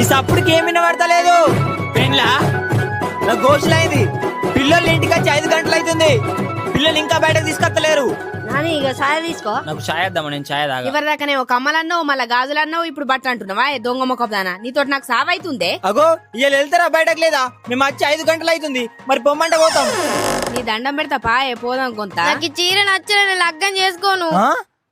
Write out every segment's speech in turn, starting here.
ఈ సప్పుడుకి ఏమి వినబడతలేదు. పెండ్లా నా గోషులైంది. పిల్లలు ఇంటికి వచ్చి 5 గంటలు అవుతుంది. పిల్లలు ఇంకా బయటకు తీసుకొస్తలేరు. నాని ఇక ఛాయ్ తీసుకో. నాకు ఛాయ్ వద్దామా? నేను ఛాయ్ తాగా. ఎవరి దాకానే ఒక కమ్మలన్నావు మళ్ళా గాజులన్నావు ఇప్పుడు బట్టలు అంటున్నావా? దొంగ మొక్కదానా నీతో నాకు సావైతుందే. అగో ఇవాళ వెళ్తారా బయటకు? లేదా మేము వచ్చి 5 గంటలు అవుతుంది. మరి పొమ్మంటే పోతాం. నీ దండం పెడతా పాయే పోదాం కొంత. నాకు చీర నచ్చని లగ్గం చేసుకోను.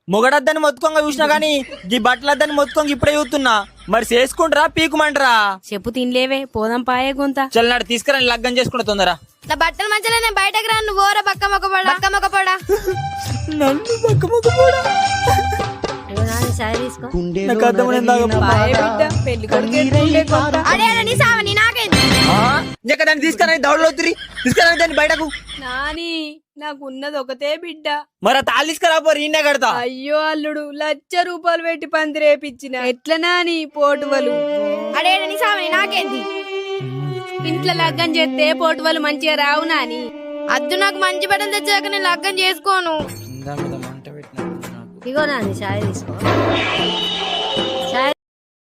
మొగడద్దని మొత్తుకోంగా చూసినా గానీ ఈ బట్టలద్దని మొత్తుకోంగా ఇప్పుడే చూస్తున్నా. మరి చేసుకుంటారా పీకుమంటారా? చెప్పు తినలేవే పోదాం పాయే కొంత. చల్లనాడు తీసుకురండి, లగ్గం చేసుకుంటా తొందర. నా బట్టలు మంచిగా నేను బయటకు రాను. నువ్వు ఓరా బక్క మొక్క పోడా. నన్ను పక్క మొక్క పోడా. నాని ఛాయ్ తీసుకో. నాకు అర్థమైంది. అడే నీ సావని నాకేంది? ఇంకా దాన్ని తీసుకురండి, దౌడలో తీసుకురండి దాన్ని బయటకు. నాని నాకున్నది ఒకతే బిడ్డ. మరి ఆ తాళి తీసుకురాపోరు, ఈయనే కడతా. అయ్యో అల్లుడు 1,00,000 రూపాయలు పెట్టి పంది రేపిచ్చిన ఎట్లా నాని పోటువలు. అడే నీ సావని నాకేంది? ఇంట్లో లగ్గం చేస్తే పోటువలు మంచిగా రావు నాని. అద్దు నాకు మంచి బట్టలు తెచ్చాక నేను లగ్గం చేసుకోను. ఇగో నాని ఛాయ్ తీసుకో.